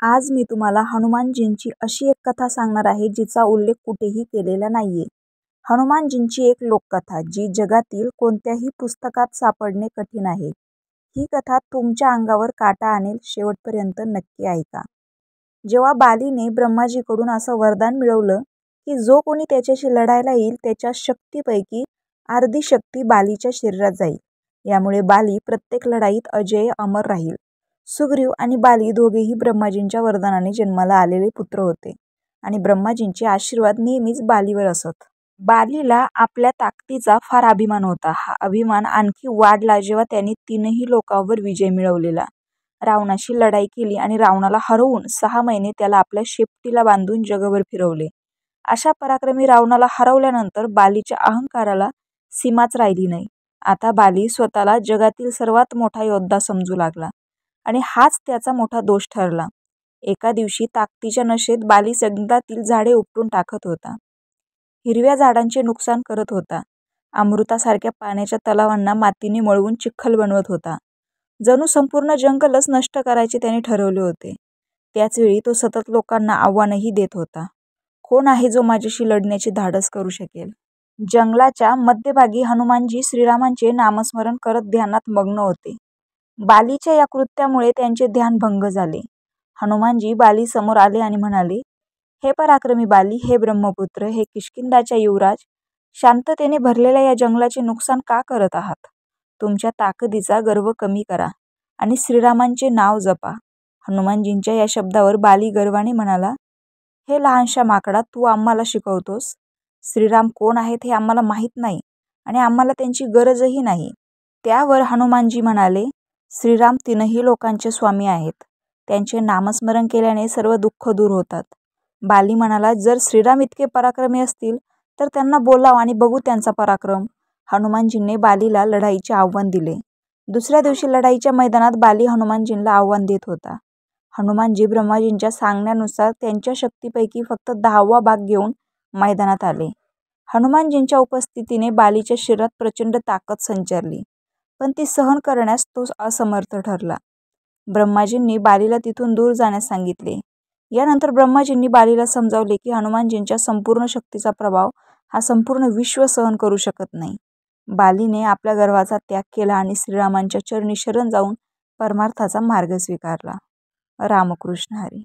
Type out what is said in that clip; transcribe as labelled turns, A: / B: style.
A: आज मी तुम्हाला हनुमानजींची अशी एक कथा सांगणार आहे जिचा उल्लेख कुठेही केलेला नाहीये. हनुमानजींची एक लोककथा जी जगातील कोणत्याही पुस्तकात सापडणे कठीण आहे. ही कथा तुमच्या अंगावर काटा आणेल, शेवटपर्यंत नक्की ऐका. जेव्हा बालीने ब्रह्माजीकडून असं वरदान मिळवलं की जो कोणी त्याच्याशी लढायला येईल त्याच्या शक्तीपैकी अर्धी शक्ती बालीच्या शरीरात जाईल. यामुळे बाली प्रत्येक लढाईत अजेय अमर राहील. सुग्रीव आणि बाली दोघेही ब्रह्माजींच्या वरदानाने जन्माला आलेले पुत्र होते आणि ब्रह्माजींचे आशीर्वाद नेहमीच बालीवर असत. बालीला आपल्या ताकदीचा फार अभिमान होता. हा अभिमान आणखी वाढला जेव्हा त्याने तीनही लोकांवर विजय मिळवलेला. रावणाशी लढाई केली आणि रावणाला हरवून 6 महिने त्याला आपल्या शेपटीला बांधून जगभर फिरवले. अशा पराक्रमी रावणाला हरवल्यानंतर बालीच्या अहंकाराला सीमाच राहिली नाही. आता बाली स्वतःला जगातील सर्वात मोठा योद्धा समजू लागला आणि हाच त्याचा मोठा दोष ठरला. एका दिवशी ताकदीच्या नशेत बाली जंगलातील झाडे उपटून टाकत होता. हिरव्या झाडांचे नुकसान करत होता. अमृतासारख्या पाण्याच्या तलावांना मातीने मळवून चिखल बनवत होता. जणू संपूर्ण जंगलच नष्ट करायचे त्याने ठरवले होते. त्याचवेळी तो सतत लोकांना आव्हानही देत होता. कोण आहे जो माझ्याशी लढण्याचे धाडस करू शकेल? जंगलाच्या मध्यभागी हनुमानजी श्रीरामांचे नामस्मरण करत ध्यानात मग्न होते. बालीच्या या कृत्यामुळे त्यांचे ध्यान भंग झाले. हनुमानजी बाली समोर आले आणि म्हणाले, हे पराक्रमी बाली, हे ब्रह्मपुत्र, हे किष्किंधाच्या युवराज, शांततेने भरलेल्या या जंगलाचे नुकसान का करत आहात? तुमच्या ताकदीचा गर्व कमी करा आणि श्रीरामांचे नाव जपा. हनुमानजींच्या या शब्दावर बाली गर्वाने म्हणाला, हे लहानशा माकडा, तू आम्हाला शिकवतोस? श्रीराम कोण आहेत हे आम्हाला माहीत नाही आणि आम्हाला त्यांची गरजही नाही. त्यावर हनुमानजी म्हणाले, श्रीराम तीनही लोकांचे स्वामी आहेत. त्यांचे नामस्मरण केल्याने सर्व दुःख दूर होतात. बाली म्हणाला, जर श्रीराम इतके पराक्रमी असतील तर त्यांना बोलाव आणि बघू त्यांचा पराक्रम. हनुमानजींनी बालीला लढाईचे आव्हान दिले. दुसऱ्या दिवशी लढाईच्या मैदानात बाली हनुमानजींना आव्हान देत होता. हनुमानजी ब्रह्माजींच्या सांगण्यानुसार त्यांच्या शक्तीपैकी फक्त 10वा भाग घेऊन मैदानात आले. हनुमानजींच्या उपस्थितीने बालीच्या शरीरात प्रचंड ताकद संचारली, पण ती सहन करण्यास तो असमर्थ ठरला. ब्रह्माजींनी बालीला तिथून दूर जाण्यास सांगितले. यानंतर ब्रह्माजींनी बालीला समजावले की हनुमानजींच्या संपूर्ण शक्तीचा प्रभाव हा संपूर्ण विश्व सहन करू शकत नाही. बालीने आपल्या गर्वाचा त्याग केला आणि श्रीरामांच्या चरणी शरण जाऊन परमार्थाचा मार्ग स्वीकारला. रामकृष्ण हरी.